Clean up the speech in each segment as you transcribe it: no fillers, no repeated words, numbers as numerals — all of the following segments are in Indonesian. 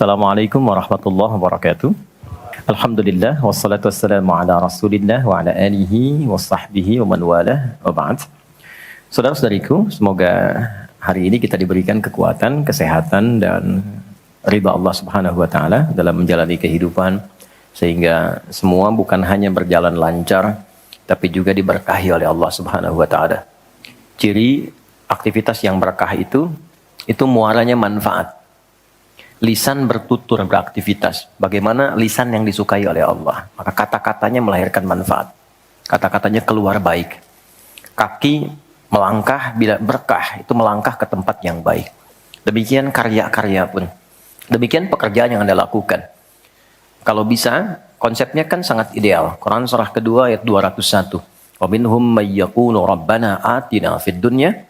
Assalamualaikum warahmatullahi wabarakatuh. Alhamdulillah wassalatu wassalamu ala Rasulillah wa ala alihi wa sahbihi wa man walah wa ba'd. Saudara-saudariku, semoga hari ini kita diberikan kekuatan, kesehatan dan ridha Allah Subhanahu wa taala dalam menjalani kehidupan sehingga semua bukan hanya berjalan lancar tapi juga diberkahi oleh Allah Subhanahu wa taala. Ciri aktivitas yang berkah itu muaranya manfaat. Lisan bertutur beraktivitas. Bagaimana lisan yang disukai oleh Allah? Maka kata-katanya melahirkan manfaat. Kata-katanya keluar baik. Kaki melangkah bila berkah, itu melangkah ke tempat yang baik. Demikian karya-karya pun. Demikian pekerjaan yang Anda lakukan. Kalau bisa, konsepnya kan sangat ideal. Quran surah kedua ayat 201. Wa minhum may yaqulu rabbana atina fid dunya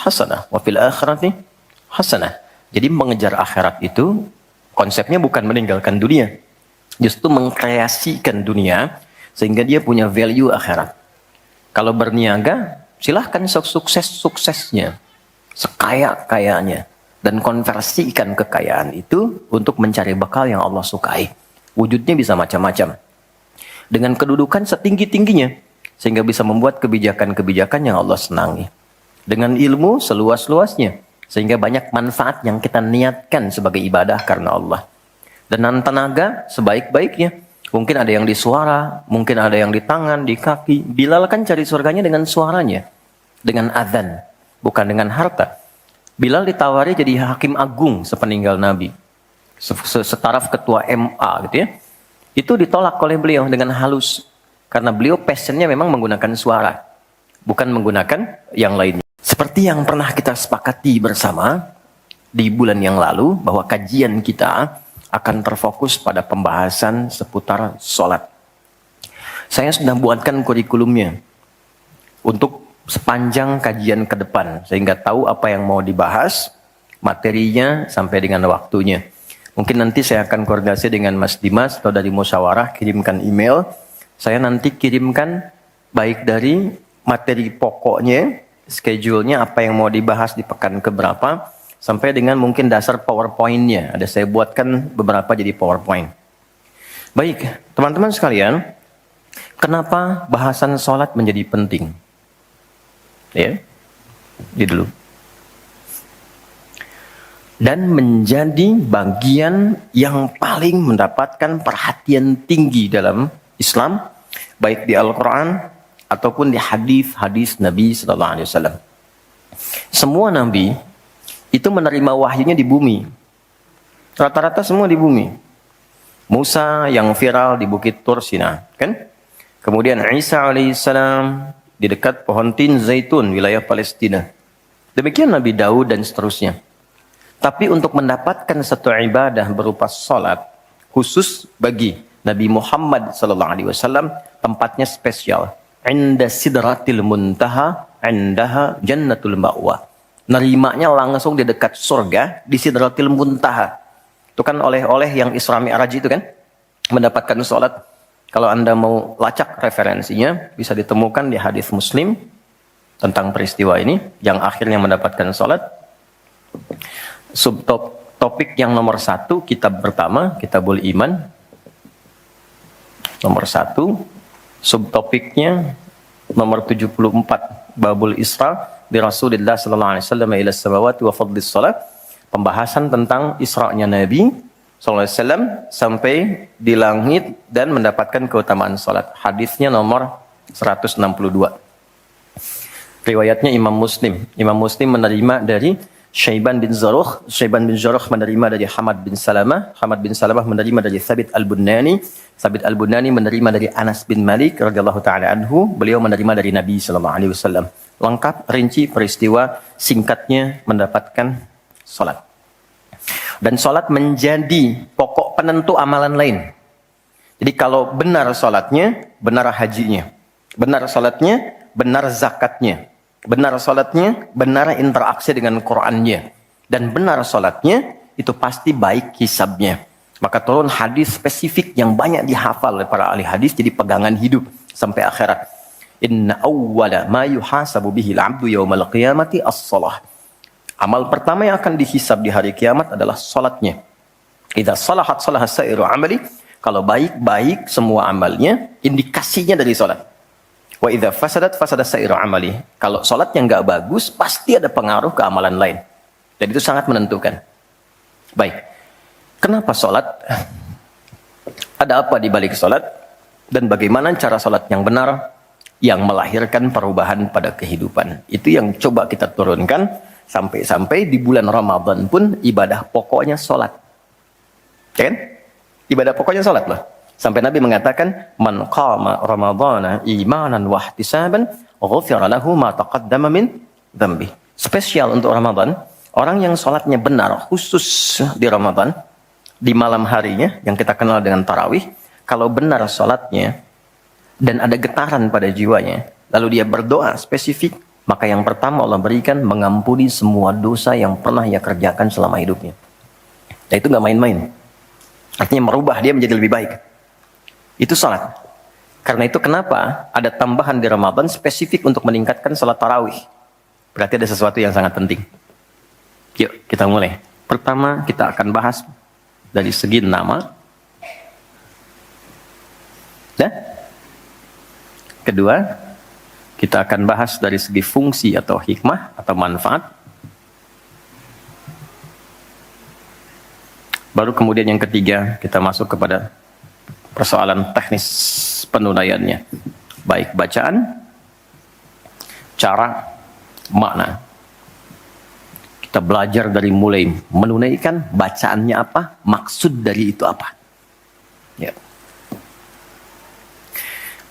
hasanah wa fil akhirati hasanah. Jadi mengejar akhirat itu konsepnya bukan meninggalkan dunia. Justru mengkreasikan dunia sehingga dia punya value akhirat. Kalau berniaga, silahkan sukses-suksesnya, sekaya-kayanya. Dan konversikan kekayaan itu untuk mencari bekal yang Allah sukai. Wujudnya bisa macam-macam. Dengan kedudukan setinggi-tingginya. Sehingga bisa membuat kebijakan-kebijakan yang Allah senangi. Dengan ilmu seluas-luasnya. Sehingga banyak manfaat yang kita niatkan sebagai ibadah karena Allah. Dan tenaga sebaik-baiknya. Mungkin ada yang di suara, mungkin ada yang di tangan, di kaki. Bilal kan cari surganya dengan suaranya. Dengan azan, bukan dengan harta. Bilal ditawari jadi hakim agung sepeninggal Nabi. Setaraf ketua MA gitu ya. Itu ditolak oleh beliau dengan halus. Karena beliau passionnya memang menggunakan suara. Bukan menggunakan yang lainnya. Seperti yang pernah kita sepakati bersama di bulan yang lalu bahwa kajian kita akan terfokus pada pembahasan seputar sholat. Saya sudah buatkan kurikulumnya untuk sepanjang kajian ke depan sehingga tahu apa yang mau dibahas, materinya sampai dengan waktunya. Mungkin nanti saya akan koordinasi dengan Mas Dimas atau dari musyawarah kirimkan email. Saya nanti kirimkan baik dari materi pokoknya, schedule-nya apa yang mau dibahas di pekan keberapa sampai dengan mungkin dasar PowerPoint-nya. Ada saya buatkan beberapa jadi PowerPoint. Baik, teman-teman sekalian, kenapa bahasan sholat menjadi penting? Ya, ini dulu. Dan menjadi bagian yang paling mendapatkan perhatian tinggi dalam Islam, baik di Al-Quran ataupun di hadis-hadis Nabi Sallallahu Alaihi Wasallam. Semua Nabi itu menerima wahyunya di bumi. Rata-rata semua di bumi. Musa yang viral di Bukit Tur Sina, kan? Kemudian Isa alaihissalam di dekat pohon tin zaitun wilayah Palestina. Demikian Nabi Daud dan seterusnya. Tapi untuk mendapatkan satu ibadah berupa salat khusus bagi Nabi Muhammad Sallallahu Alaihi Wasallam, tempatnya spesial. Inda sidratil muntaha, indaha jannatul ma'wa. Nerimanya langsung di dekat surga, di sidratil muntaha. Itu kan oleh-oleh yang Isra Mi'raj itu kan, mendapatkan sholat. Kalau Anda mau lacak referensinya, bisa ditemukan di hadis Muslim tentang peristiwa ini, yang akhirnya mendapatkan sholat. Subtopik yang nomor 1, kitab pertama, Kitabul Iman. Nomor 1. Subtopiknya nomor 74, Babul Isra bi Rasulillah sallallahu alaihi wasallam ila samawati wa fadlis salat. Pembahasan tentang Isra'nya Nabi sallallahu alaihi wasallam sampai di langit dan mendapatkan keutamaan salat. Hadisnya nomor 162. Riwayatnya Imam Muslim. Imam Muslim menerima dari Syaiban bin Zarukh. Syaiban bin Zarukh menerima dari Hamad bin Salamah. Hamad bin Salamah menerima dari Thabit al-Bunani. Thabit al-Bunani menerima dari Anas bin Malik radhiyallahu taala anhu. Beliau menerima dari Nabi sallallahu alaihi wasallam. Lengkap, rinci, peristiwa, singkatnya mendapatkan salat. Dan salat menjadi pokok penentu amalan lain. Jadi kalau benar salatnya, benar hajinya. Benar salatnya, benar zakatnya. Benar salatnya, benar interaksi dengan Qur'annya. Dan benar salatnya, itu pasti baik hisabnya. Maka turun hadis spesifik yang banyak dihafal oleh para ahli hadis, jadi pegangan hidup sampai akhirat. Inna awwala ma yuhasabu bihi al-'abdu yawmal qiyamati as-salah. Amal pertama yang akan dihisab di hari kiamat adalah salatnya. Idza salahat salaha sa'iru amali. Kalau baik semua amalnya, indikasinya dari salat. Wa idza fasadat fasada sa'iru amali. Kalau salatnya enggak bagus, pasti ada pengaruh ke amalan lain. Dan itu sangat menentukan. Baik. Kenapa salat? Ada apa di balik salat? Dan bagaimana cara salat yang benar yang melahirkan perubahan pada kehidupan? Itu yang coba kita turunkan sampai di bulan Ramadan pun ibadah pokoknya salat. Ya kan? Ibadah pokoknya salat loh. Sampai Nabi mengatakan, "Man qama Ramadhana imanan wa ihtisaban, ghufira lahu ma taqaddama min dzambi." Spesial untuk Ramadan, orang yang salatnya benar khusus di Ramadan, di malam harinya yang kita kenal dengan tarawih, kalau benar salatnya dan ada getaran pada jiwanya, lalu dia berdoa spesifik, maka yang pertama Allah berikan mengampuni semua dosa yang pernah ia kerjakan selama hidupnya. Nah itu nggak main-main. Artinya merubah dia menjadi lebih baik. Itu salat. Karena itu kenapa ada tambahan di Ramadan spesifik untuk meningkatkan salat tarawih. Berarti ada sesuatu yang sangat penting. Yuk kita mulai. Pertama kita akan bahas dari segi nama. Dan kedua, kita akan bahas dari segi fungsi atau hikmah atau manfaat. Baru kemudian yang ketiga, kita masuk kepada persoalan teknis penunaiannya. Baik bacaan, cara, makna. Kita belajar dari mulai menunaikan, bacaannya apa, maksud dari itu apa. Ya.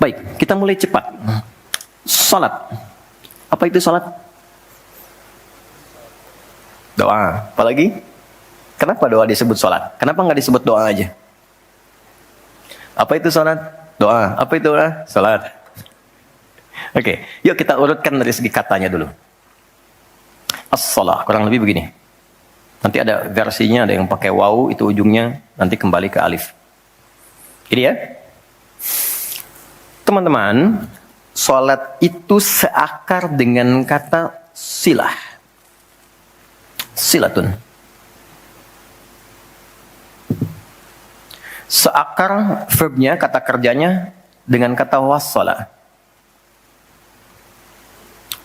Baik, kita mulai cepat. Salat. Apa itu salat? Doa. Apalagi? Kenapa doa disebut salat? Kenapa nggak disebut doa aja? Apa itu salat? Doa. Apa itu doa? Salat. Oke, yuk kita urutkan dari segi katanya dulu. As-salah, kurang lebih begini. Nanti ada versinya, ada yang pakai waw, itu ujungnya nanti kembali ke alif. Ini ya. Teman-teman, salat itu seakar dengan kata silah. Silatun. Seakar verbnya, kata kerjanya dengan kata wassala.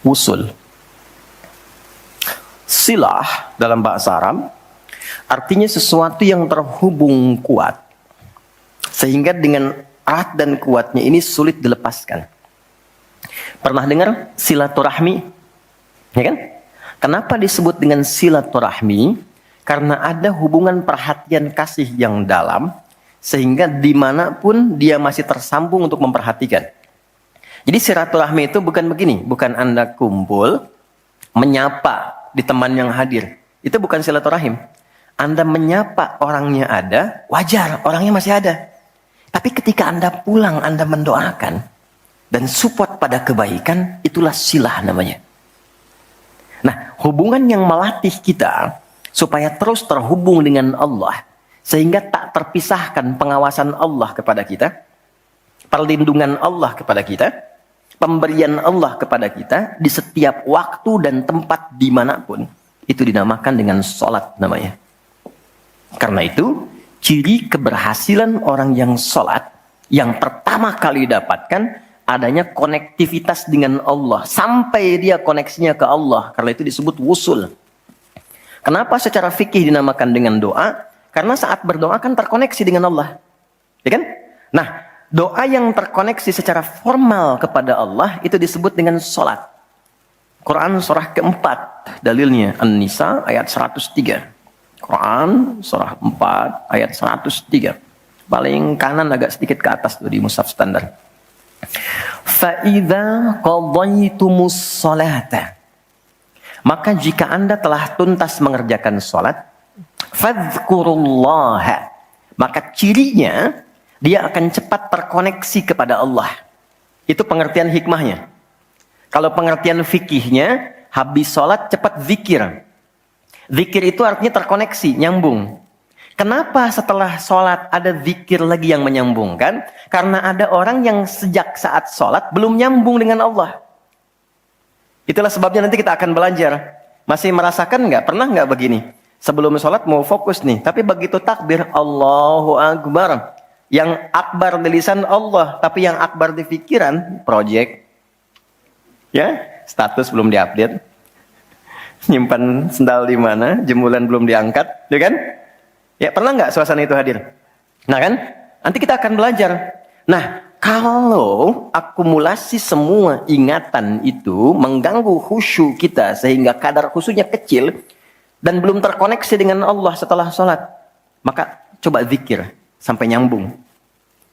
Wusul. Silah dalam bahasa Arab artinya sesuatu yang terhubung kuat sehingga dengan erat dan kuatnya ini sulit dilepaskan. Pernah dengar silaturahmi? Ya kan? Kenapa disebut dengan silaturahmi? Karena ada hubungan perhatian kasih yang dalam sehingga dimanapun dia masih tersambung untuk memperhatikan. Jadi silaturahmi itu bukan begini, bukan Anda kumpul menyapa di teman yang hadir. Itu bukan silaturahim. Anda menyapa orangnya ada, wajar, orangnya masih ada. Tapi ketika Anda pulang, Anda mendoakan dan support pada kebaikan, itulah silah namanya. Nah, hubungan yang melatih kita supaya terus terhubung dengan Allah, sehingga tak terpisahkan pengawasan Allah kepada kita, perlindungan Allah kepada kita, pemberian Allah kepada kita di setiap waktu dan tempat dimanapun. Itu dinamakan dengan salat namanya. Karena itu, ciri keberhasilan orang yang salat, yang pertama kali dapatkan, adanya konektivitas dengan Allah. Sampai dia koneksinya ke Allah. Karena itu disebut wusul. Kenapa secara fikih dinamakan dengan doa? Karena saat berdoa kan terkoneksi dengan Allah. Ya kan? Nah, doa yang terkoneksi secara formal kepada Allah itu disebut dengan salat. Quran surah keempat, dalilnya An-Nisa ayat 103. Quran surah 4 ayat 103. Paling kanan agak sedikit ke atas tuh di mushaf standar. Fa idza qadaytumus salata. Maka jika Anda telah tuntas mengerjakan salat, fadhkurullaha. Maka cirinya dia akan cepat terkoneksi kepada Allah. Itu pengertian hikmahnya. Kalau pengertian fikihnya, habis sholat cepat zikir. Zikir itu artinya terkoneksi, nyambung. Kenapa setelah sholat ada zikir lagi yang menyambungkan? Karena ada orang yang sejak saat sholat belum nyambung dengan Allah. Itulah sebabnya nanti kita akan belajar. Masih merasakan nggak? Pernah nggak begini? Sebelum sholat mau fokus nih, tapi begitu takbir, Allahu Akbar. Yang akbar di lisan Allah, tapi yang akbar di pikiran, project. Ya, status belum diupdate. Nyimpan sendal di mana, jemuran belum diangkat, ya kan? Ya, pernah nggak suasana itu hadir? Nah kan, nanti kita akan belajar. Nah, kalau akumulasi semua ingatan itu mengganggu khusyuk kita sehingga kadar khusyuknya kecil dan belum terkoneksi dengan Allah setelah sholat, maka coba zikir sampai nyambung.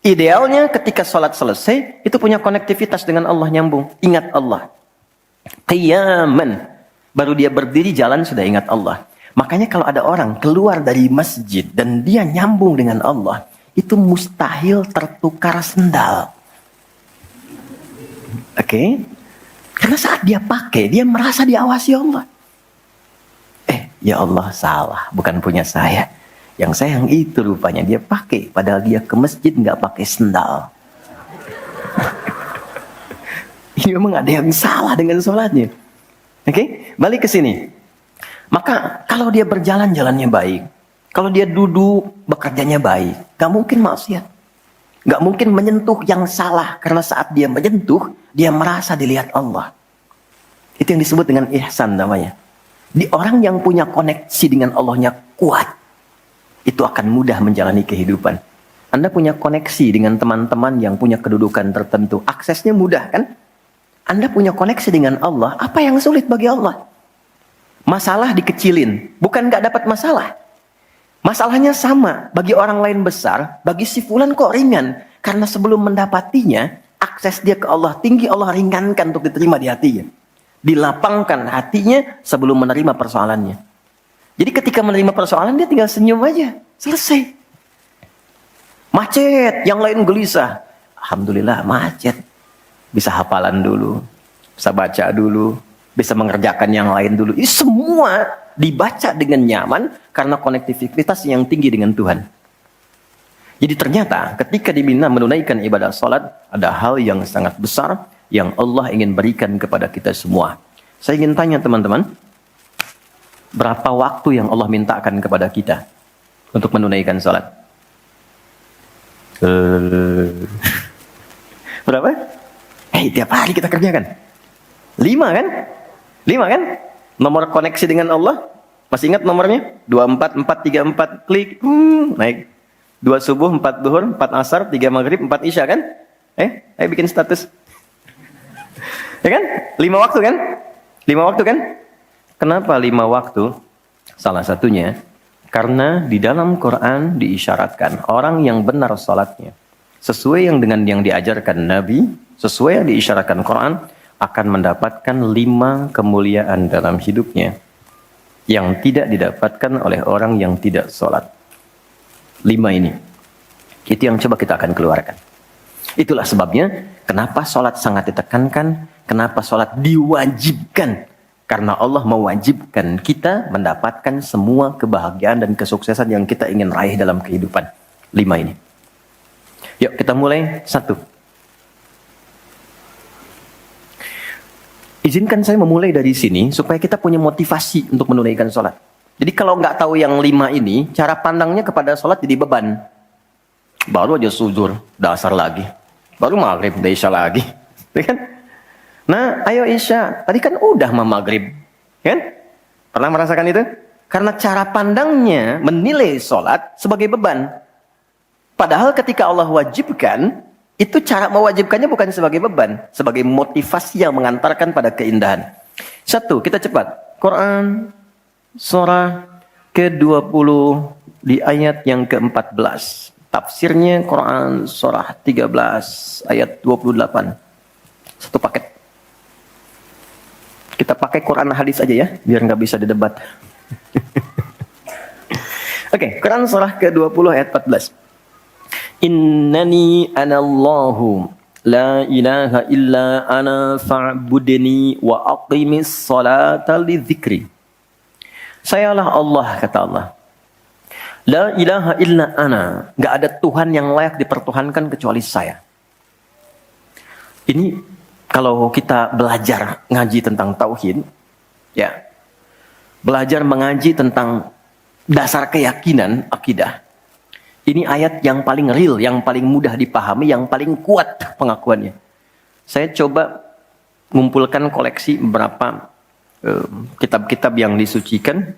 Idealnya ketika sholat selesai, itu punya konektivitas dengan Allah, nyambung. Ingat Allah. Qiyaman. Baru dia berdiri jalan sudah ingat Allah. Makanya kalau ada orang keluar dari masjid dan dia nyambung dengan Allah, itu mustahil tertukar sendal. Oke? Karena saat dia pakai, dia merasa diawasi Allah. Ya Allah, salah, bukan punya saya. Yang saya yang itu rupanya dia pakai, padahal dia ke masjid nggak pakai sendal. Ini memang ada yang salah dengan sholatnya. Oke, balik ke sini. Maka kalau dia berjalan jalannya baik, kalau dia duduk bekerjanya baik, nggak mungkin maksiat, nggak mungkin menyentuh yang salah, karena saat dia menyentuh, dia merasa dilihat Allah. Itu yang disebut dengan ihsan namanya. Di orang yang punya koneksi dengan Allahnya kuat, itu akan mudah menjalani kehidupan. Anda punya koneksi dengan teman-teman yang punya kedudukan tertentu, aksesnya mudah kan? Anda punya koneksi dengan Allah, apa yang sulit bagi Allah? Masalah dikecilin, bukan nggak dapat masalah. Masalahnya sama, bagi orang lain besar, bagi si fulan kok ringan. Karena sebelum mendapatinya, akses dia ke Allah tinggi, Allah ringankan untuk diterima di hatinya. Dilapangkan hatinya sebelum menerima persoalannya. Jadi ketika menerima persoalan, dia tinggal senyum aja. Selesai. Macet, yang lain gelisah. Alhamdulillah macet. Bisa hafalan dulu. Bisa baca dulu. Bisa mengerjakan yang lain dulu. Ini semua dibaca dengan nyaman karena konektivitas yang tinggi dengan Tuhan. Jadi ternyata ketika diminta menunaikan ibadah salat, ada hal yang sangat besar yang Allah ingin berikan kepada kita semua. Saya ingin tanya teman-teman, berapa waktu yang Allah mintakan kepada kita untuk menunaikan salat? Berapa? Tiap hari kita kerjakan. 5 kan? 5 kan? Nomor koneksi dengan Allah, masih ingat nomornya? 24434, klik, naik. 2 subuh, 4 duhur, 4 asar, 3 maghrib, 4 isya kan? Ayo bikin status. Ya kan? 5 waktu kan? 5 waktu kan? Kenapa 5 waktu? Salah satunya, karena di dalam Quran diisyaratkan orang yang benar salatnya, sesuai yang dengan yang diajarkan Nabi, sesuai yang diisyaratkan Quran, akan mendapatkan 5 kemuliaan dalam hidupnya yang tidak didapatkan oleh orang yang tidak sholat. 5 ini. Itu yang coba kita akan keluarkan. Itulah sebabnya kenapa sholat sangat ditekankan, kenapa sholat diwajibkan. Karena Allah mewajibkan kita mendapatkan semua kebahagiaan dan kesuksesan yang kita ingin raih dalam kehidupan. 5 ini. Yuk kita mulai. 1. Izinkan saya memulai dari sini supaya kita punya motivasi untuk menunaikan sholat. Jadi kalau nggak tahu yang 5 ini, cara pandangnya kepada sholat jadi beban. Baru aja sujud, dasar lagi. Baru maghrib, udah isya lagi. Kan? Nah, ayo isya. Tadi kan udah maghrib. Kan? Pernah merasakan itu? Karena cara pandangnya menilai sholat sebagai beban. Padahal ketika Allah wajibkan, itu cara mewajibkannya bukan sebagai beban, sebagai motivasi yang mengantarkan pada keindahan. 1, kita cepat. Quran surah ke-20 di ayat yang ke-14. Tafsirnya Quran surah 13 ayat 28. 1 paket. Kita pakai Quran hadis aja ya, biar nggak bisa didebat. Oke, Quran surah ke-20 ayat 14. Innani anallahu la ilaha illa ana fa'budni wa aqimis salata li dzikri. Sayalah Allah, kata Allah. La ilaha illa ana. Gak ada Tuhan yang layak dipertuhankan kecuali saya. Ini kalau kita belajar ngaji tentang tauhid, ya, belajar mengaji tentang dasar keyakinan, akidah. Ini ayat yang paling real, yang paling mudah dipahami, yang paling kuat pengakuannya. Saya coba mengumpulkan koleksi beberapa kitab-kitab yang disucikan.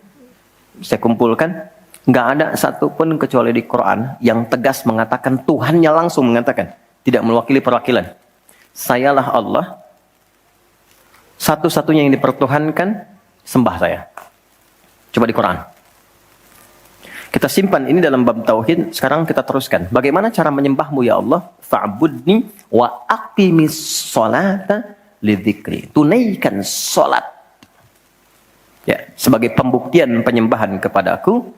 Saya kumpulkan, nggak ada satupun kecuali di Quran yang tegas mengatakan, Tuhannya langsung mengatakan, tidak mewakili perwakilan. Sayalah Allah, satu-satunya yang dipertuhankan, sembah saya. Coba di Quran. Kita simpan ini dalam bab tauhid. Sekarang kita teruskan. Bagaimana cara menyembahmu ya Allah? Fa'budni wa aqimis sholata lidzikri. Tunaikan sholat. Ya, sebagai pembuktian penyembahan kepadaku.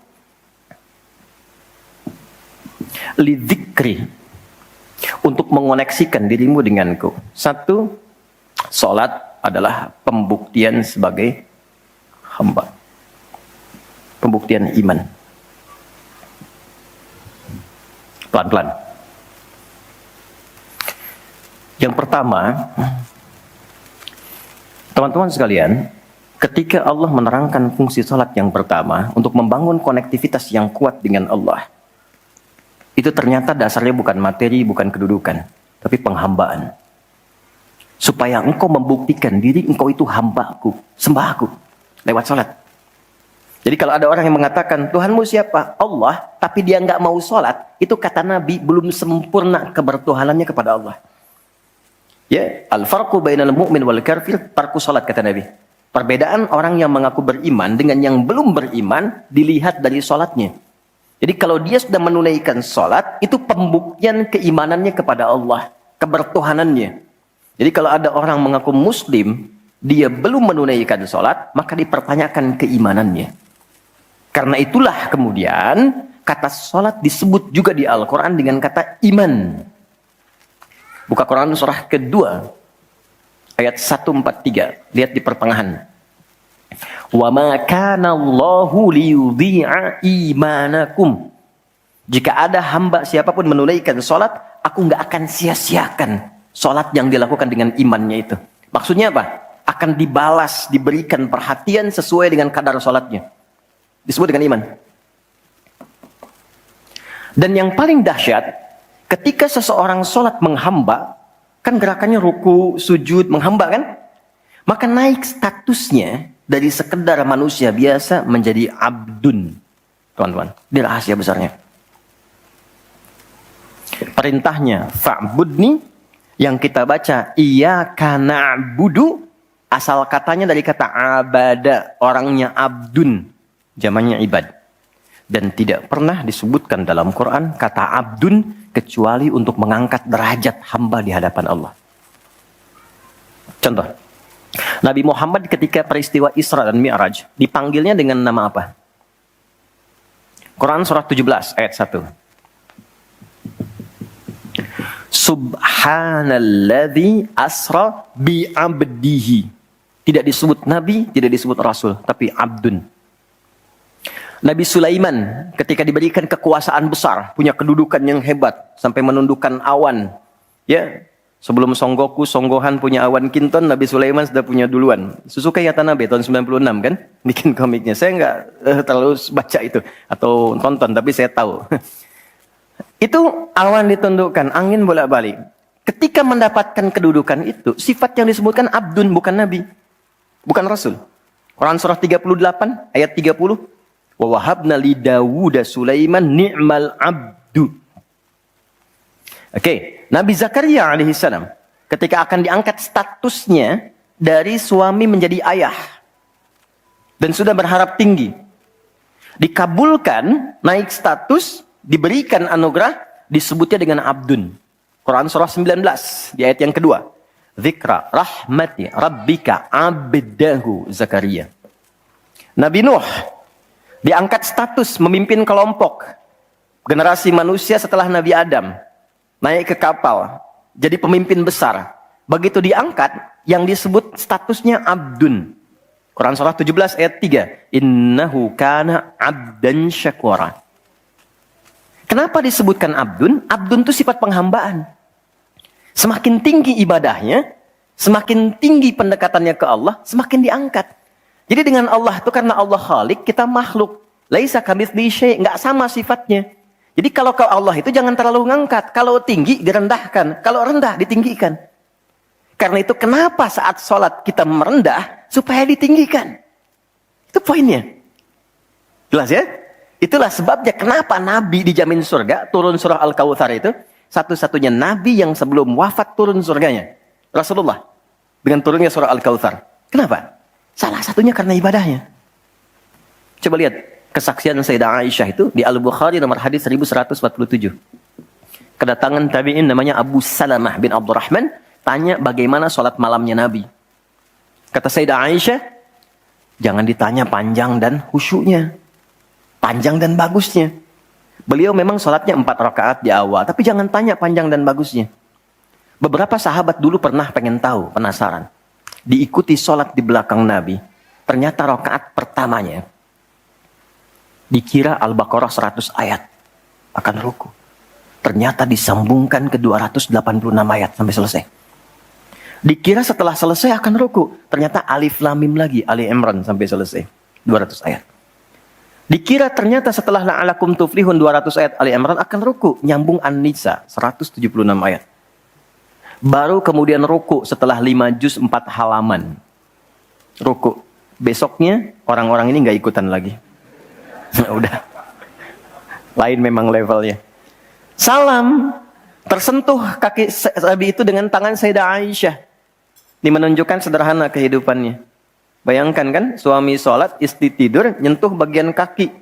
Lidzikri. Untuk mengoneksikan dirimu denganku. Satu, sholat adalah pembuktian sebagai hamba. Pembuktian iman. Pelan-pelan. Yang pertama, teman-teman sekalian, ketika Allah menerangkan fungsi salat yang pertama untuk membangun konektivitas yang kuat dengan Allah, itu ternyata dasarnya bukan materi, bukan kedudukan, tapi penghambaan. Supaya engkau membuktikan diri engkau itu hambaku, sembahku, lewat salat. Jadi kalau ada orang yang mengatakan, Tuhanmu siapa? Allah, tapi dia nggak mau sholat, itu kata Nabi, belum sempurna kebertuhanannya kepada Allah. Ya, al-farqu bainal mu'min wal kafir, tarku sholat, kata Nabi. Perbedaan orang yang mengaku beriman dengan yang belum beriman, dilihat dari sholatnya. Jadi kalau dia sudah menunaikan sholat, itu pembuktian keimanannya kepada Allah, kebertuhanannya. Jadi kalau ada orang mengaku muslim, dia belum menunaikan sholat, maka dipertanyakan keimanannya. Karena itulah kemudian kata sholat disebut juga di Al-Quran dengan kata iman. Buka Quran surah kedua, ayat 143. Lihat di pertengahan. Wa ma kana Allahu liyudhi'a imanakum. Jika ada hamba siapapun menunaikan sholat, aku nggak akan sia-siakan sholat yang dilakukan dengan imannya itu. Maksudnya apa? Akan dibalas, diberikan perhatian sesuai dengan kadar sholatnya. Disebut dengan iman. Dan yang paling dahsyat, ketika seseorang sholat menghamba, kan gerakannya ruku, sujud, menghamba kan? Maka naik statusnya dari sekedar manusia biasa menjadi abdun. Teman-teman, ini rahasia besarnya. Perintahnya, fa'budni, yang kita baca, iyyaka na'budu, asal katanya dari kata abada, orangnya abdun. Jamannya ibad. Dan tidak pernah disebutkan dalam Quran kata abdun kecuali untuk mengangkat derajat hamba di hadapan Allah. Contoh, Nabi Muhammad ketika peristiwa Isra dan Mi'raj dipanggilnya dengan nama apa? Quran surah 17 ayat 1. Subhanalladzi asra bi'abdihi. Tidak disebut nabi, tidak disebut rasul, tapi abdun. Nabi Sulaiman ketika diberikan kekuasaan besar, punya kedudukan yang hebat sampai menundukkan awan. Ya, sebelum Songgohan punya awan Kinton, Nabi Sulaiman sudah punya duluan. Suzuki Yatanabe tahun 96 kan, bikin komiknya. Saya nggak terlalu baca itu atau tonton, tapi saya tahu. Itu awan ditundukkan, angin bolak-balik. Ketika mendapatkan kedudukan itu, sifat yang disebutkan abdun, bukan nabi, bukan rasul. Quran surah 38 ayat 30. Wa wahabna li Dawuda Sulaiman ni'mal abdu. Oke, Nabi Zakaria alaihissalam ketika akan diangkat statusnya dari suami menjadi ayah dan sudah berharap tinggi, dikabulkan naik status, diberikan anugerah, disebutnya dengan abdun. Quran surah 19 di ayat yang kedua. Dzikra rahmati rabbika abdahu Zakaria. Nabi Nuh diangkat status memimpin kelompok generasi manusia setelah Nabi Adam, naik ke kapal jadi pemimpin besar. Begitu diangkat, yang disebut statusnya abdun. Quran surah 17 ayat 3. Innahu kana abdan syakura. Kenapa disebutkan abdun? Abdun itu sifat penghambaan. Semakin tinggi ibadahnya, semakin tinggi pendekatannya ke Allah, semakin diangkat. Jadi dengan Allah itu karena Allah Khalik, kita makhluk. Laisa kamitslihi syai', enggak sama sifatnya. Jadi kalau ke Allah itu jangan terlalu ngangkat. Kalau tinggi direndahkan, kalau rendah ditinggikan. Karena itu kenapa saat sholat kita merendah supaya ditinggikan. Itu poinnya. Jelas ya? Itulah sebabnya kenapa Nabi dijamin surga, turun surah Al-Kautsar itu. Satu-satunya Nabi yang sebelum wafat turun surganya. Rasulullah. Dengan turunnya surah Al-Kautsar. Kenapa? Salah satunya karena ibadahnya. Coba lihat kesaksian Sayyidah Aisyah itu di Al-Bukhari nomor hadis 1147. Kedatangan tabi'in namanya Abu Salamah bin Abdurrahman tanya bagaimana sholat malamnya Nabi. Kata Sayyidah Aisyah, jangan ditanya panjang dan khusyuknya. Panjang dan bagusnya. Beliau memang sholatnya 4 rakaat di awal, tapi jangan tanya panjang dan bagusnya. Beberapa sahabat dulu pernah pengen tahu, penasaran. Diikuti sholat di belakang Nabi. Ternyata rakaat pertamanya dikira Al-Baqarah 100 ayat akan ruku. Ternyata disambungkan ke 286 ayat sampai selesai. Dikira setelah selesai akan ruku. Ternyata Alif Lam Mim lagi, Ali Imran sampai selesai. 200 ayat. Dikira ternyata setelah la'alakum tuflihun 200 ayat Ali Imran akan ruku. Nyambung An-Nisa 176 ayat. Baru kemudian ruku setelah 5 juz 4 halaman. Ruku. Besoknya orang-orang ini nggak ikutan lagi. Udah. Lain memang levelnya. Salam. Tersentuh kaki Nabi itu dengan tangan Sayyidah Aisyah. Ini menunjukkan sederhana kehidupannya. Bayangkan kan, suami sholat, istri tidur, nyentuh bagian kaki.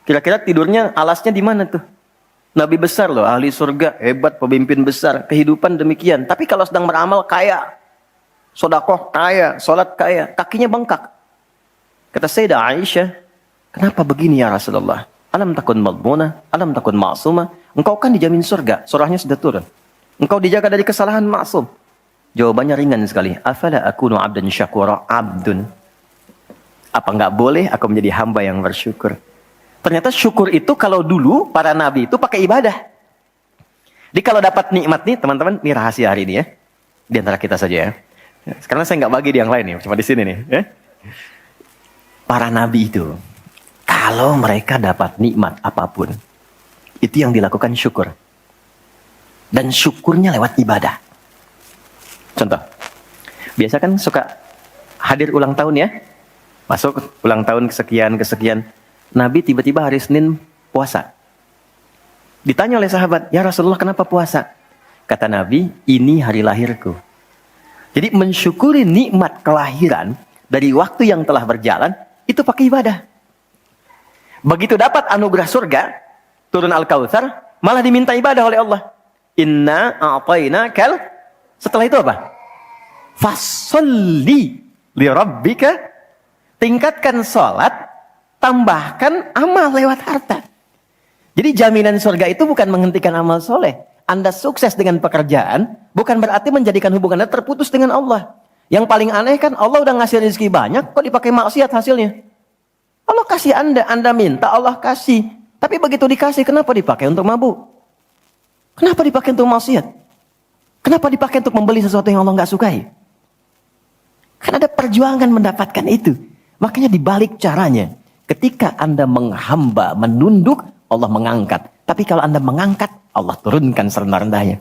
Kira-kira tidurnya, alasnya di mana tuh? Nabi besar loh, ahli surga, hebat, pemimpin besar. Kehidupan demikian. Tapi kalau sedang beramal, kaya. Sodakoh, kaya. Sholat, kaya. Kakinya bengkak. Kata Sayyidah Aisyah, kenapa begini ya Rasulullah? Alam takun madmunah, alam takun ma'sumah. Engkau kan dijamin surga, surahnya sudah turun. Engkau dijaga dari kesalahan maksum. Jawabannya ringan sekali. Afala akunu abdan syakura, abdun. Apa enggak boleh aku menjadi hamba yang bersyukur? Ternyata syukur itu kalau dulu para nabi itu pakai ibadah. Jadi kalau dapat nikmat nih teman-teman, ini rahasia hari ini ya. Di antara kita saja ya. Sekarang saya nggak bagi di yang lain nih, cuma di sini nih. Ya. Para nabi itu, kalau mereka dapat nikmat apapun, itu yang dilakukan syukur. Dan syukurnya lewat ibadah. Contoh, biasa kan suka hadir ulang tahun ya. Masuk ulang tahun kesekian. Nabi tiba-tiba hari Senin puasa. Ditanya oleh sahabat, ya Rasulullah kenapa puasa? Kata Nabi, ini hari lahirku. Jadi mensyukuri nikmat kelahiran dari waktu yang telah berjalan, itu pakai ibadah. Begitu dapat anugerah surga, turun Al-Kautsar, malah diminta ibadah oleh Allah. Inna a'tainakal. Setelah itu apa? Fasolli li rabbika. Tingkatkan sholat, tambahkan amal lewat harta. Jadi jaminan surga itu bukan menghentikan amal soleh. Anda sukses dengan pekerjaan, bukan berarti menjadikan hubungan Anda terputus dengan Allah. Yang paling aneh kan Allah udah ngasih rezeki banyak, kok dipakai maksiat hasilnya? Allah kasih Anda minta, Allah kasih. Tapi begitu dikasih, kenapa dipakai untuk mabuk? Kenapa dipakai untuk maksiat? Kenapa dipakai untuk membeli sesuatu yang Allah nggak sukai? Kan ada perjuangan mendapatkan itu. Makanya dibalik caranya. Ketika Anda menghamba, menunduk, Allah mengangkat. Tapi kalau Anda mengangkat, Allah turunkan serendah-rendahnya.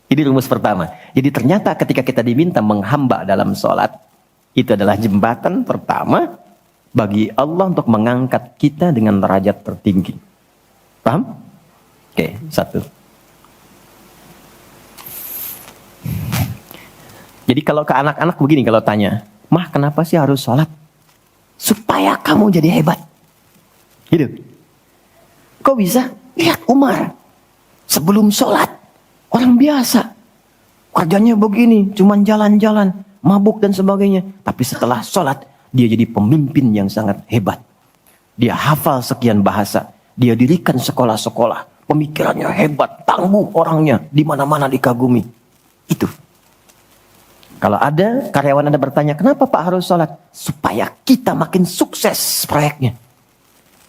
Ini rumus pertama. Jadi ternyata ketika kita diminta menghamba dalam sholat, itu adalah jembatan pertama bagi Allah untuk mengangkat kita dengan derajat tertinggi. Paham? Oke, satu. Jadi kalau ke anak-anak begini kalau tanya, Mah kenapa sih harus sholat? Supaya kamu jadi hebat. Gitu. Kok bisa? Lihat Umar. Sebelum sholat, orang biasa. Kerjanya begini, cuman jalan-jalan, mabuk dan sebagainya. Tapi setelah sholat, dia jadi pemimpin yang sangat hebat. Dia hafal sekian bahasa. Dia dirikan sekolah-sekolah. Pemikirannya hebat, tangguh orangnya. Di mana-mana dikagumi. Itu. Kalau ada karyawan Anda bertanya, kenapa Pak harus sholat? Supaya kita makin sukses proyeknya.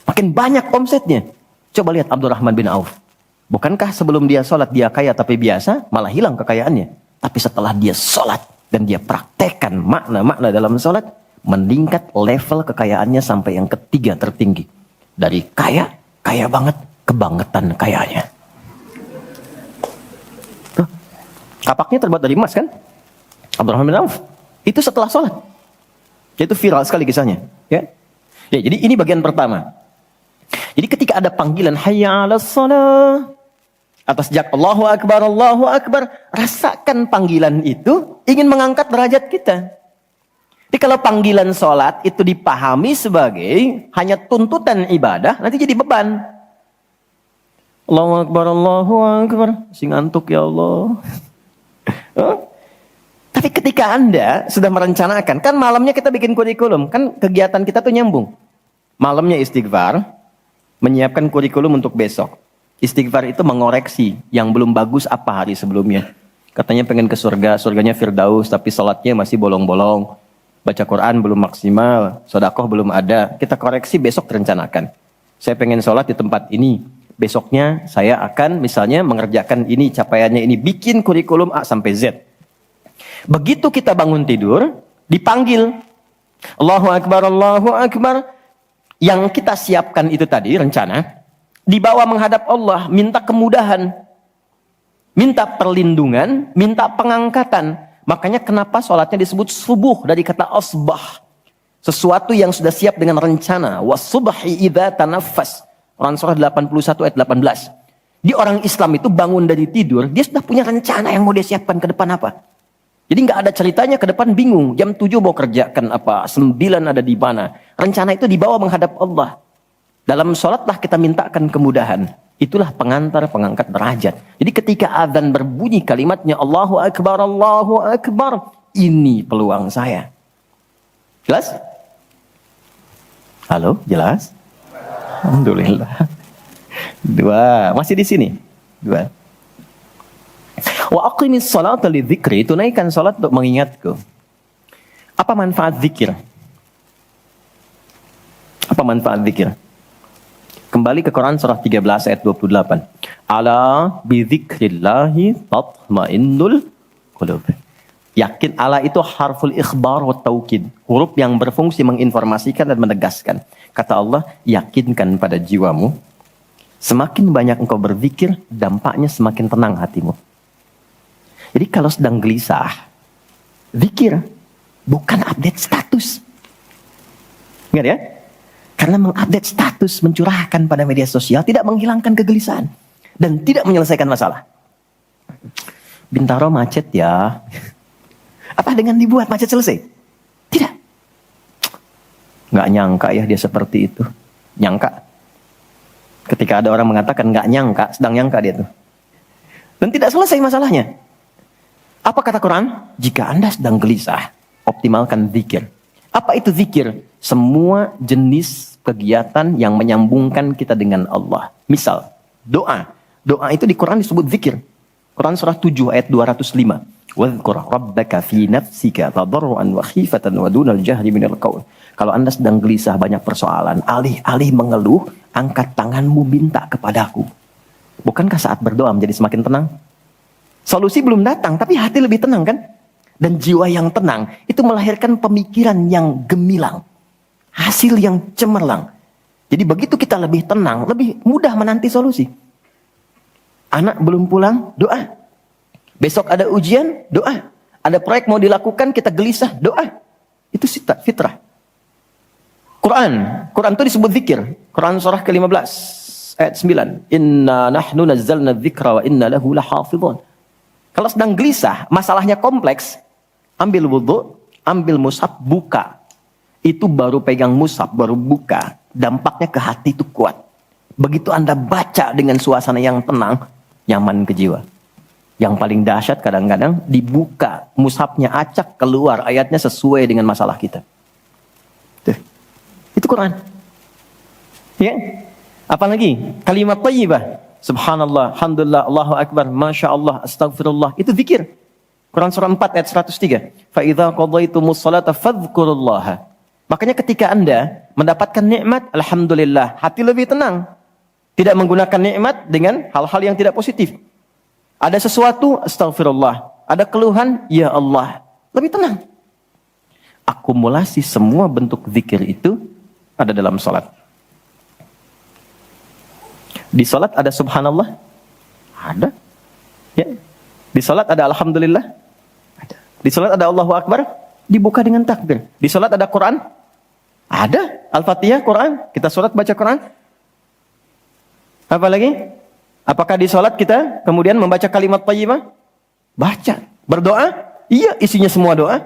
Makin banyak omsetnya. Coba lihat Abdurrahman bin Auf. Bukankah sebelum dia sholat dia kaya tapi biasa, malah hilang kekayaannya. Tapi setelah dia sholat dan dia praktekkan makna-makna dalam sholat, meningkat level kekayaannya sampai yang ketiga tertinggi. Dari kaya banget, kebangetan kayanya. Tuh, kapaknya terbuat dari emas kan? Abdurrahman bin Auf. Itu setelah sholat. Itu viral sekali kisahnya. Ya, jadi ini bagian pertama. Jadi ketika ada panggilan hayya 'alas shalah, atas jak Allahu Akbar, rasakan panggilan itu ingin mengangkat derajat kita. Jadi kalau panggilan sholat itu dipahami sebagai hanya tuntutan ibadah, nanti jadi beban. Allahu Akbar, masih ngantuk ya Allah. Tapi ketika Anda sudah merencanakan, kan malamnya kita bikin kurikulum, kan kegiatan kita tuh nyambung. Malamnya istighfar, menyiapkan kurikulum untuk besok. Istighfar itu mengoreksi yang belum bagus apa hari sebelumnya. Katanya pengen ke surga, surganya Firdaus, tapi sholatnya masih bolong-bolong. Baca Quran belum maksimal, sedekah belum ada. Kita koreksi besok terencanakan. Saya pengen sholat di tempat ini. Besoknya saya akan misalnya mengerjakan ini, capaiannya ini. Bikin kurikulum A sampai Z. Begitu kita bangun tidur, dipanggil. Allahu Akbar. Yang kita siapkan itu tadi, rencana. Dibawa menghadap Allah, minta kemudahan. Minta perlindungan, minta pengangkatan. Makanya kenapa sholatnya disebut subuh dari kata asbah. Sesuatu yang sudah siap dengan rencana. Wasubhi idza tanaffas. Quran surah 81 ayat 18. Di orang Islam itu bangun dari tidur, dia sudah punya rencana yang mau dia siapkan ke depan apa. Jadi nggak ada ceritanya ke depan bingung. Jam 7 mau kerjakan apa, 9 ada di mana. Rencana itu dibawa menghadap Allah. Dalam sholatlah kita mintakan kemudahan. Itulah pengantar, pengangkat derajat. Jadi ketika azan berbunyi kalimatnya Allahu Akbar. Ini peluang saya. Jelas? Halo, jelas? Alhamdulillah. 2, masih di sini. 2. Wa aqimis salata lidzikri, tunaikan salat untuk mengingatku. Apa manfaat zikir? Apa manfaat zikir? Kembali ke Quran surah 13 ayat 28. Ala bidzikrillahi tatmainnul qulub. Yakin, ala itu harful ikhbar wa taukid. Huruf yang berfungsi menginformasikan dan menegaskan. Kata Allah, yakinkan pada jiwamu. Semakin banyak engkau berzikir, dampaknya semakin tenang hatimu. Jadi kalau sedang gelisah, zikir, bukan update status. Ingat ya? Karena mengupdate status, mencurahkan pada media sosial, tidak menghilangkan kegelisahan. Dan tidak menyelesaikan masalah. Bintaro macet ya. Apa dengan dibuat macet selesai? Tidak. Nggak nyangka ya dia seperti itu. Nyangka. Ketika ada orang mengatakan nggak nyangka, sedang nyangka dia tuh. Dan tidak selesai masalahnya. Apa kata Quran? Jika Anda sedang gelisah, optimalkan zikir. Apa itu zikir? Semua jenis kegiatan yang menyambungkan kita dengan Allah. Misal, doa. Doa itu di Quran disebut zikir. Quran surah 7 ayat 205. Wadhkur rabbaka fi nafsika tadarruan wa khifatan wa dunal jahri minal qaul. Kalau Anda sedang gelisah banyak persoalan, alih-alih mengeluh, angkat tanganmu minta kepadaku. Bukankah saat berdoa menjadi semakin tenang? Solusi belum datang, tapi hati lebih tenang kan? Dan jiwa yang tenang itu melahirkan pemikiran yang gemilang. Hasil yang cemerlang. Jadi begitu kita lebih tenang, lebih mudah menanti solusi. Anak belum pulang, doa. Besok ada ujian, doa. Ada proyek mau dilakukan, kita gelisah, doa. Itu fitrah. Quran itu disebut zikir. Quran surah ke-15 ayat 9. Inna nahnu nazzalna dzikra wa inna lahu lahafidhun. Kalau sedang gelisah, masalahnya kompleks, ambil wudhu, ambil mushaf, buka. Itu baru pegang mushaf, baru buka. Dampaknya ke hati itu kuat. Begitu Anda baca dengan suasana yang tenang, nyaman ke jiwa. Yang paling dahsyat kadang-kadang dibuka, mushafnya acak, keluar ayatnya sesuai dengan masalah kita. Tuh. Itu Quran. Ya. Apalagi kalimat thayyibah. Subhanallah, alhamdulillah, Allahu Akbar, Masya Allah, astagfirullah. Itu zikir. Quran surah 4 ayat 103. فَإِذَا قَضَيْتُمُ الصَّلَاةَ فَاذْكُرُوا اللَّهَ. Makanya ketika Anda mendapatkan nikmat, alhamdulillah, hati lebih tenang. Tidak menggunakan nikmat dengan hal-hal yang tidak positif. Ada sesuatu, astagfirullah. Ada keluhan, ya Allah. Lebih tenang. Akumulasi semua bentuk zikir itu ada dalam salat. Di salat ada subhanallah? Ada. Ya. Di salat ada alhamdulillah? Ada. Di salat ada Allahu Akbar? Dibuka dengan takbir. Di salat ada Quran? Ada. Al-Fatihah, Quran. Kita salat baca Quran. Apa lagi? Apakah di salat kita kemudian membaca kalimat thayyibah? Baca. Berdoa? Iya, isinya semua doa.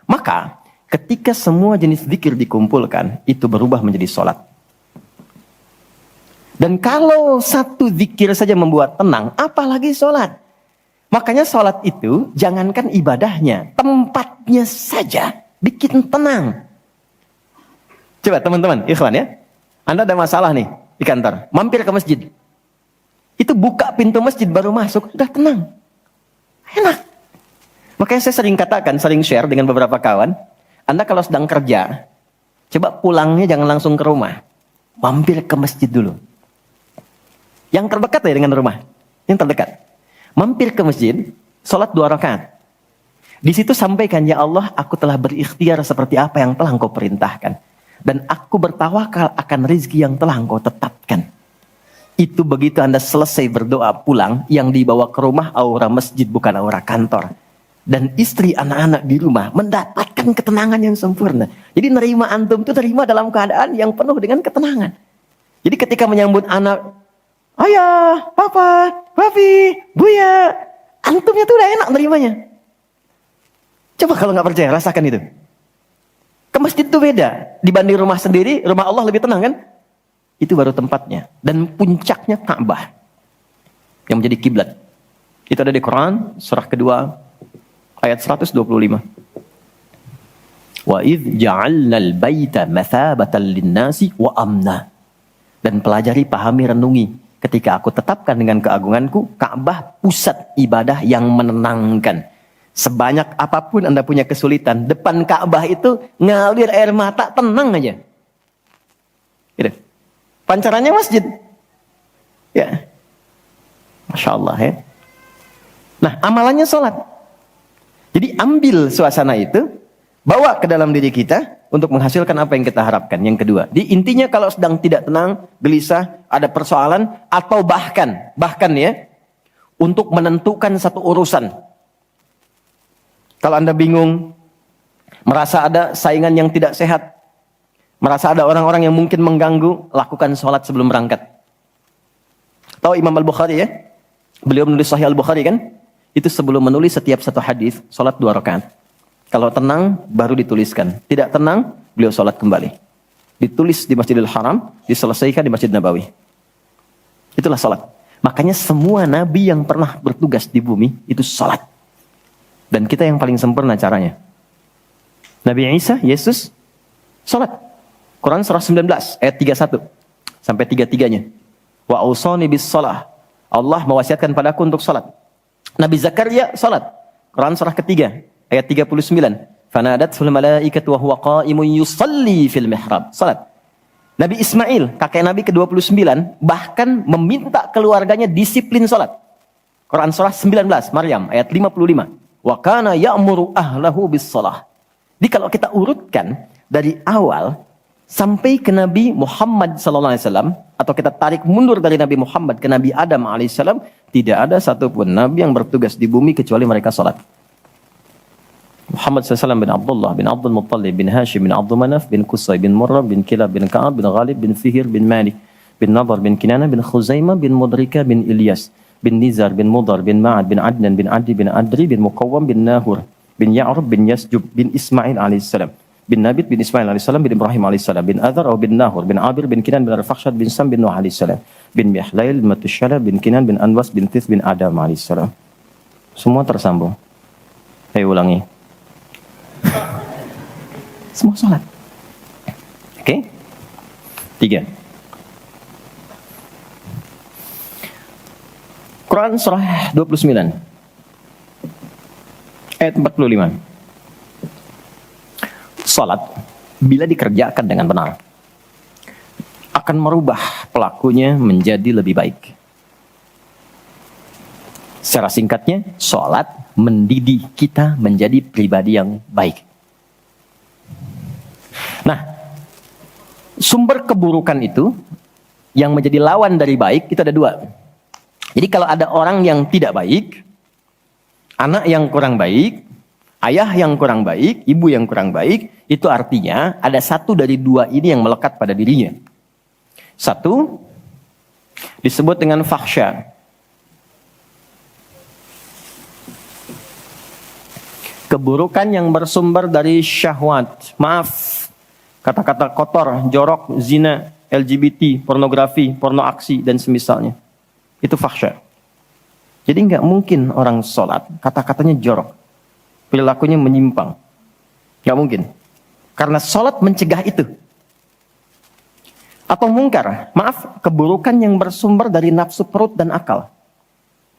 Maka ketika semua jenis zikir dikumpulkan, itu berubah menjadi salat. Dan kalau satu zikir saja membuat tenang, apalagi salat. Makanya salat itu jangankan ibadahnya, tempatnya saja bikin tenang. Coba teman-teman, ikhwan ya. Anda ada masalah nih di kantor, mampir ke masjid. Itu buka pintu masjid baru masuk, udah tenang. Enak. Makanya saya sering katakan, sering share dengan beberapa kawan, Anda kalau sedang kerja, coba pulangnya jangan langsung ke rumah. Mampir ke masjid dulu. Yang terdekat ya dengan rumah. Yang terdekat. Mampir ke masjid, sholat 2 rakaat. Di situ sampaikan, ya Allah, aku telah berikhtiar seperti apa yang telah Engkau perintahkan. Dan aku bertawakal akan rezeki yang telah Engkau tetapkan. Itu begitu Anda selesai berdoa pulang, yang dibawa ke rumah aura masjid bukan aura kantor. Dan istri anak-anak di rumah mendapatkan ketenangan yang sempurna. Jadi nerima antum itu nerima dalam keadaan yang penuh dengan ketenangan. Jadi ketika menyambut anak, ayah, papa, papi, buya, antumnya tuh udah enak nerimanya. Coba kalau nggak percaya, rasakan itu. Ke masjid itu beda. Dibanding rumah sendiri, rumah Allah lebih tenang kan? Itu baru tempatnya. Dan puncaknya Ka'bah. Yang menjadi kiblat. Itu ada di Quran, surah kedua, ayat 125. Wa idh ja'alnal baita mathabatan linnasi wa amna. Dan pelajari, pahami, renungi. Ketika aku tetapkan dengan keagunganku, Ka'bah pusat ibadah yang menenangkan. Sebanyak apapun Anda punya kesulitan, depan Ka'bah itu ngalir air mata, tenang aja. Gitu. Pancarannya masjid. Ya. Masya Allah ya. Nah, amalannya sholat. Jadi ambil suasana itu, bawa ke dalam diri kita untuk menghasilkan apa yang kita harapkan. Yang kedua, di intinya kalau sedang tidak tenang, gelisah, ada persoalan, atau bahkan ya, untuk menentukan satu urusan. Kalau Anda bingung, merasa ada saingan yang tidak sehat, merasa ada orang-orang yang mungkin mengganggu, lakukan sholat sebelum berangkat. Tahu Imam Al-Bukhari ya? Beliau menulis Sahih Al-Bukhari kan? Itu sebelum menulis setiap satu hadis, sholat 2 rakaat. Kalau tenang, baru dituliskan. Tidak tenang, beliau sholat kembali. Ditulis di Masjidil Haram, diselesaikan di Masjid Nabawi. Itulah sholat. Makanya semua nabi yang pernah bertugas di bumi, itu sholat. Dan kita yang paling sempurna caranya. Nabi Isa, Yesus, sholat. Quran surah 19, ayat 31. Sampai 33-nya. Wa ausani bis sholah. Allah mewasiatkan padaku untuk sholat. Nabi Zakaria, sholat. Quran surah ketiga, ayat 39. Fanadatul malaikatu wa huwa qa'imun yusalli fil mihrab. Salat. Nabi Ismail, kakek Nabi ke-29, bahkan meminta keluarganya disiplin salat. Quran surah 19, Maryam ayat 55. Wa kana ya'muru ahlahu bis shalah. Jadi kalau kita urutkan dari awal sampai ke Nabi Muhammad sallallahu alaihi wasallam, atau kita tarik mundur dari Nabi Muhammad ke Nabi Adam alaihissalam, tidak ada satupun nabi yang bertugas di bumi kecuali mereka salat. Muhammad SAW bin Abdullah bin Abdul Muttalib bin Hashim bin Abdul Manaf bin Qusay bin Murrah bin Kilab bin Ka'ab bin Ghalib bin Fihir bin Malik bin Nadar bin Kinana bin Khuzaimah bin Mudrika bin Ilyas bin Nizar bin Mudar bin Ma'ad bin Adnan bin Adi bin Adri bin Muqawwam bin Nahur bin Ya'rub bin Yasjub bin Ismail alaihissalam bin Nabit bin Ismail alaihissalam bin Ibrahim alaihissalam bin Adhar bin Nahur bin Abir bin Kinan bin Arfakhshad bin Sam bin Nuh alaihissalam bin Mihlail bin Matushala bin Kinan bin Anwas bin Tith bin Adam alaihissalam. Semua tersambung. Saya ulangi. Semua sholat. Oke? 3. Quran surah 29 ayat 45. Sholat bila dikerjakan dengan benar akan merubah pelakunya menjadi lebih baik. Secara singkatnya, sholat mendidik kita menjadi pribadi yang baik. Nah, sumber keburukan itu yang menjadi lawan dari baik itu ada dua. Jadi kalau ada orang yang tidak baik, anak yang kurang baik, ayah yang kurang baik, ibu yang kurang baik, itu artinya ada satu dari dua ini yang melekat pada dirinya. Satu, disebut dengan fahsya. Keburukan yang bersumber dari syahwat. Maaf, kata-kata kotor, jorok, zina, LGBT, pornografi, porno aksi, dan semisalnya. Itu fahsya. Jadi nggak mungkin orang sholat, kata-katanya jorok. Perilakunya menyimpang. Nggak mungkin. Karena sholat mencegah itu. Atau mungkar, maaf, keburukan yang bersumber dari nafsu perut dan akal.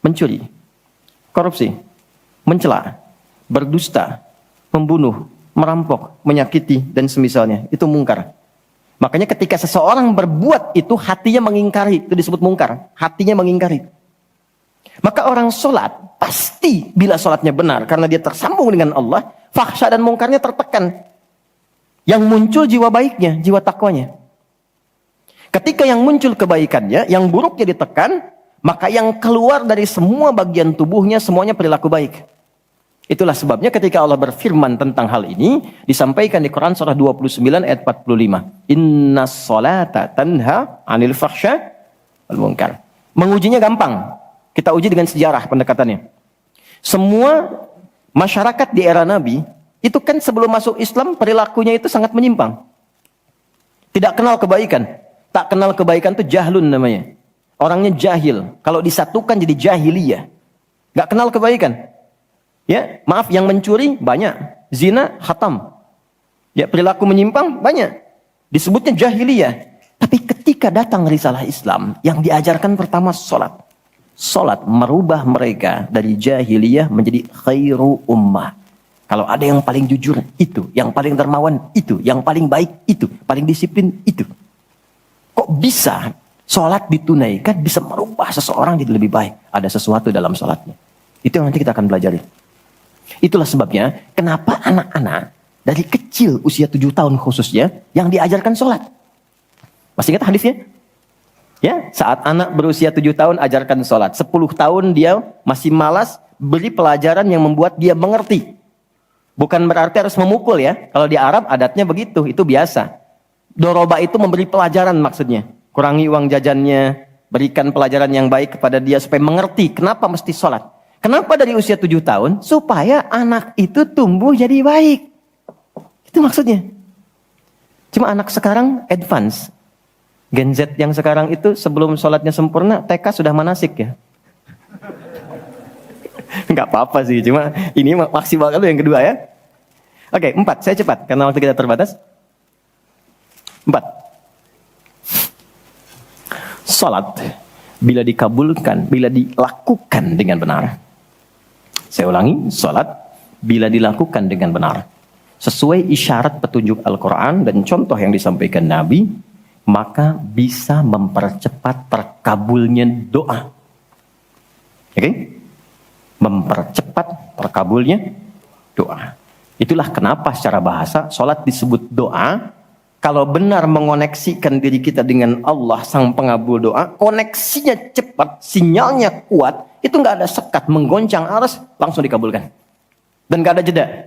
Mencuri, korupsi, mencela, berdusta, membunuh, merampok, menyakiti, dan semisalnya. Itu mungkar. Makanya ketika seseorang berbuat itu, hatinya mengingkari. Itu disebut mungkar. Hatinya mengingkari. Maka orang sholat, pasti bila sholatnya benar, karena dia tersambung dengan Allah, fahsya dan mungkarnya tertekan. Yang muncul jiwa baiknya, jiwa takwanya. Ketika yang muncul kebaikannya, yang buruknya ditekan, maka yang keluar dari semua bagian tubuhnya, semuanya perilaku baik. Itulah sebabnya ketika Allah berfirman tentang hal ini, disampaikan di Quran surah 29 ayat 45. Inna sholata tanha anil fahsya wal munkar. Mengujinya gampang. Kita uji dengan sejarah pendekatannya. Semua masyarakat di era Nabi, itu kan sebelum masuk Islam, perilakunya itu sangat menyimpang. Tidak kenal kebaikan. Tak kenal kebaikan itu jahlun namanya. Orangnya jahil. Kalau disatukan jadi jahiliyah. Gak kenal kebaikan. Ya, maaf, yang mencuri banyak, zina khatam. Ya, perilaku menyimpang banyak. Disebutnya jahiliyah. Tapi ketika datang risalah Islam, yang diajarkan pertama sholat. Sholat merubah mereka dari jahiliyah menjadi khairu ummah. Kalau ada yang paling jujur, itu. Yang paling dermawan, itu. Yang paling baik, itu. Paling disiplin, itu. Kok bisa sholat ditunaikan bisa merubah seseorang jadi lebih baik? Ada sesuatu dalam sholatnya. Itu yang nanti kita akan pelajari. Itulah sebabnya kenapa anak-anak dari kecil usia 7 tahun khususnya yang diajarkan sholat. Masih ingat hadisnya? Ya, saat anak berusia 7 tahun ajarkan sholat. 10 tahun dia masih malas, beri pelajaran yang membuat dia mengerti. Bukan berarti harus memukul ya. Kalau di Arab adatnya begitu, itu biasa. Doroba itu memberi pelajaran maksudnya. Kurangi uang jajannya, berikan pelajaran yang baik kepada dia supaya mengerti kenapa mesti sholat. Kenapa dari usia 7 tahun? Supaya anak itu tumbuh jadi baik. Itu maksudnya. Cuma anak sekarang advance. Gen Z yang sekarang itu sebelum sholatnya sempurna, TK sudah manasik ya. Enggak apa-apa sih, cuma ini maksimal kalau yang kedua ya. Oke, 4, saya cepat karena waktu kita terbatas. 4. Sholat bila dikabulkan, bila dilakukan dengan benar. Saya ulangi, sholat bila dilakukan dengan benar. Sesuai isyarat petunjuk Al-Quran dan contoh yang disampaikan Nabi, maka bisa mempercepat terkabulnya doa. Oke? Mempercepat terkabulnya doa. Itulah kenapa secara bahasa sholat disebut doa. Kalau benar mengoneksikan diri kita dengan Allah sang pengabul doa, koneksinya cepat, sinyalnya kuat, itu nggak ada sekat, menggoncang aras, langsung dikabulkan. Dan nggak ada jeda.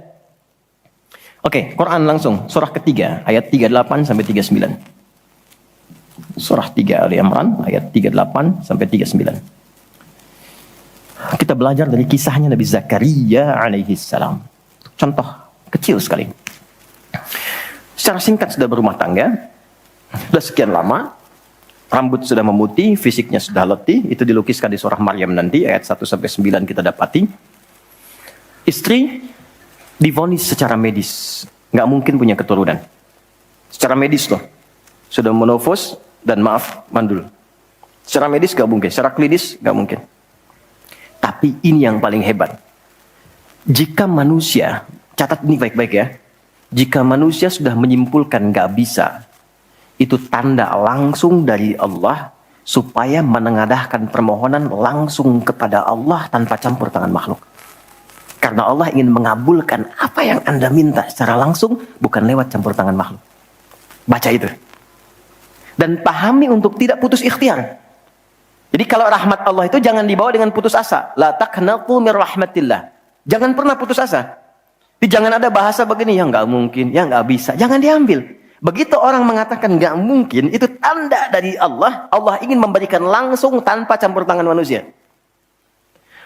Oke, Quran langsung, surah ketiga, ayat 38 sampai 39. Surah 3 Ali Imran, ayat 38 sampai 39. Kita belajar dari kisahnya Nabi Zakaria alaihi salam. Contoh kecil sekali. Secara singkat sudah berumah tangga, sudah sekian lama, rambut sudah memutih, fisiknya sudah letih, itu dilukiskan di surah Maryam nanti, ayat 1-9 kita dapati. Istri divonis secara medis, nggak mungkin punya keturunan. Secara medis loh, sudah menofos dan maaf, mandul. Secara medis nggak mungkin, secara klinis nggak mungkin. Tapi ini yang paling hebat. Jika manusia, catat ini baik-baik ya, jika manusia sudah menyimpulkan nggak bisa, itu tanda langsung dari Allah supaya menengadahkan permohonan langsung kepada Allah tanpa campur tangan makhluk. Karena Allah ingin mengabulkan apa yang Anda minta secara langsung, bukan lewat campur tangan makhluk. Baca itu. Dan pahami untuk tidak putus ikhtiar. Jadi kalau rahmat Allah itu jangan dibawa dengan putus asa. La taqnatu mir rahmatillah. Jangan pernah putus asa. Jadi jangan ada bahasa begini, ya nggak mungkin, ya nggak bisa. Jangan diambil. Begitu orang mengatakan nggak mungkin, itu tanda dari Allah. Allah ingin memberikan langsung tanpa campur tangan manusia.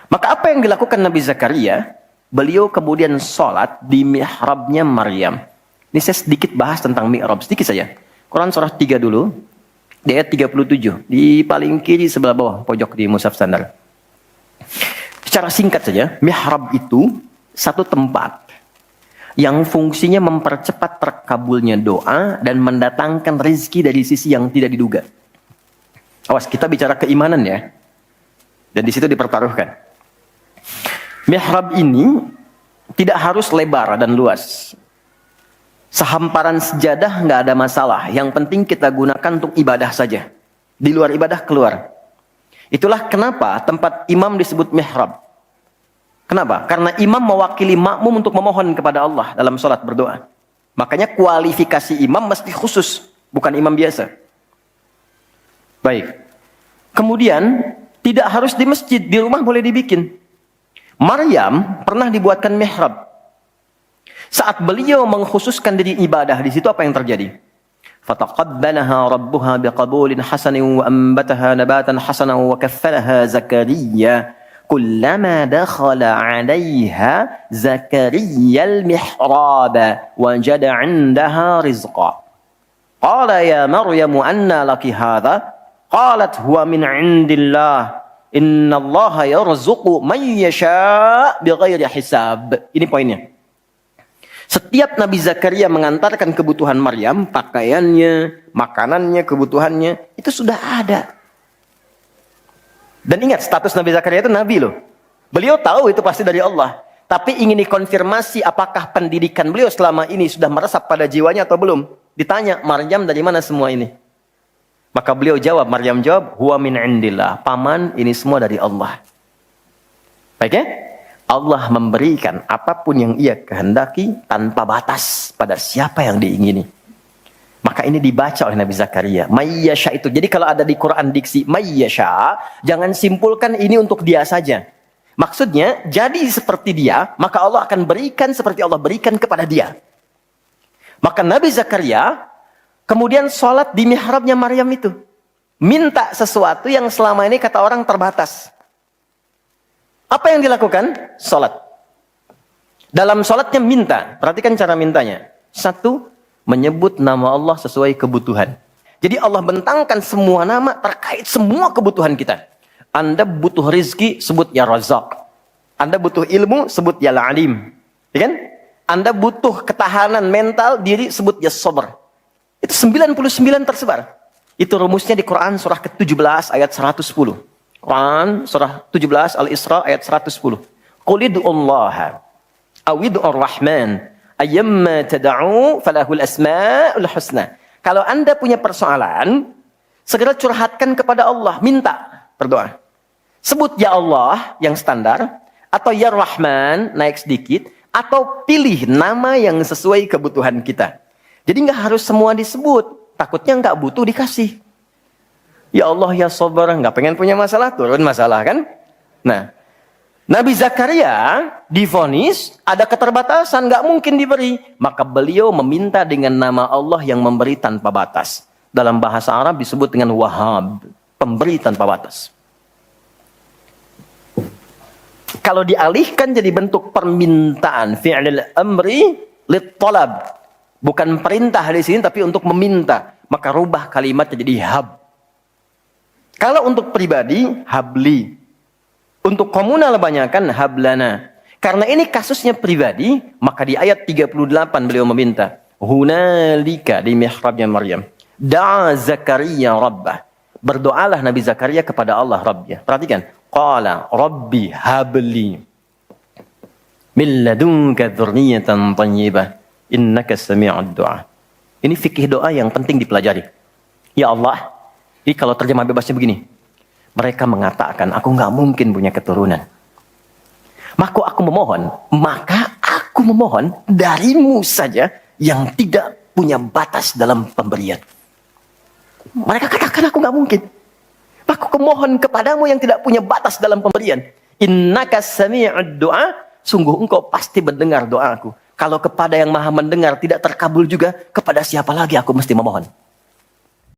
Maka apa yang dilakukan Nabi Zakaria? Beliau kemudian sholat di mihrabnya Maryam. Ini saya sedikit bahas tentang mihrab, sedikit saja. Quran surah 3 dulu, di ayat 37. Di paling kiri sebelah bawah, pojok di mushaf standar. Secara singkat saja, mihrab itu satu tempat yang fungsinya mempercepat terkabulnya doa dan mendatangkan rezeki dari sisi yang tidak diduga. Awas, kita bicara keimanan ya. Dan di situ dipertaruhkan. Mihrab ini tidak harus lebar dan luas. Sehamparan sejadah nggak ada masalah. Yang penting kita gunakan untuk ibadah saja. Di luar ibadah keluar. Itulah kenapa tempat imam disebut mihrab. Kenapa? Karena imam mewakili makmum untuk memohon kepada Allah dalam sholat berdoa. Makanya kualifikasi imam mesti khusus. Bukan imam biasa. Baik. Kemudian tidak harus di masjid. Di rumah boleh dibikin. Maryam pernah dibuatkan mihrab. Saat beliau mengkhususkan diri ibadah di situ apa yang terjadi? Fataqabbalaha rabbuha biqabulin hasanin wa anbataha nabatan hasanan wa kaffalaha Zakaria kullama dakhala 'alayha Zakaria al-mihrab wajada 'indaha rizqa. Qala ya Maryam anna laki hadha? Qalat huwa min 'indillah. Innallaha yarzuqu man yasha' bighairi hisab. Ini poinnya. Setiap Nabi Zakaria mengantarkan kebutuhan Maryam, pakaiannya, makanannya, kebutuhannya, itu sudah ada. Dan ingat, status Nabi Zakaria itu Nabi loh. Beliau tahu itu pasti dari Allah. Tapi ingin dikonfirmasi apakah pendidikan beliau selama ini sudah meresap pada jiwanya atau belum. Ditanya, Maryam dari mana semua ini? Maka beliau jawab, Maryam jawab, huwa min indillah. Paman, ini semua dari Allah. Baik ya? Allah memberikan apapun yang ia kehendaki tanpa batas pada siapa yang diingini. Maka ini dibaca oleh Nabi Zakaria. Mayyasha itu. Jadi kalau ada di Quran diksi mayyasha, jangan simpulkan ini untuk dia saja. Maksudnya, jadi seperti dia, maka Allah akan berikan seperti Allah berikan kepada dia. Maka Nabi Zakaria kemudian sholat di mihrabnya Maryam itu. Minta sesuatu yang selama ini kata orang terbatas. Apa yang dilakukan? Sholat. Dalam sholatnya minta. Perhatikan cara mintanya. Satu, menyebut nama Allah sesuai kebutuhan. Jadi Allah bentangkan semua nama terkait semua kebutuhan kita. Anda butuh rizki, sebut ya Razak. Anda butuh ilmu, sebut ya Alim. Ya kan? Anda butuh ketahanan mental diri, sebut ya Sabr. Itu 99 tersebar. Itu rumusnya di Quran surah ke-17 ayat 110. Quran surah 17 Al-Isra ayat 110. Qul id'ullaha aw id'ur rahman ayyamma tad'u falahul asmaul husna. Kalau Anda punya persoalan, segera curhatkan kepada Allah, minta, berdoa. Sebut ya Allah yang standar atau ya Rahman naik sedikit atau pilih nama yang sesuai kebutuhan kita. Jadi nggak harus semua disebut, takutnya nggak butuh dikasih. Ya Allah ya Sabar, nggak pengen punya masalah, turun masalah kan? Nah, Nabi Zakaria divonis ada keterbatasan, nggak mungkin diberi. Maka beliau meminta dengan nama Allah yang memberi tanpa batas. Dalam bahasa Arab disebut dengan Wahhab, pemberi tanpa batas. Kalau dialihkan jadi bentuk permintaan, fi'lil amri lit talab. Bukan perintah di sini tapi untuk meminta. Maka rubah kalimatnya jadi hab. Kalau untuk pribadi, habli. Untuk komunal banyakan hablana. Karena ini kasusnya pribadi, maka di ayat 38 beliau meminta. Hunalika di mihrabnya Maryam. Da'a Zakaria Rabbah. Berdoalah Nabi Zakaria kepada Allah Rabbnya. Perhatikan. Qala Rabbi habli. Min ladunka dzurriyyatan thayyibah. Innaka sami'ud du'a. Ini fikih doa yang penting dipelajari. Ya Allah, ini kalau terjemah bebasnya begini. Mereka mengatakan, aku nggak mungkin punya keturunan. Maka aku memohon darimu saja yang tidak punya batas dalam pemberian. Mereka katakan aku nggak mungkin. Aku kemohon kepadamu yang tidak punya batas dalam pemberian. Innaka sami'ud du'a, sungguh engkau pasti mendengar doaku. Kalau kepada yang maha mendengar tidak terkabul juga, kepada siapa lagi aku mesti memohon?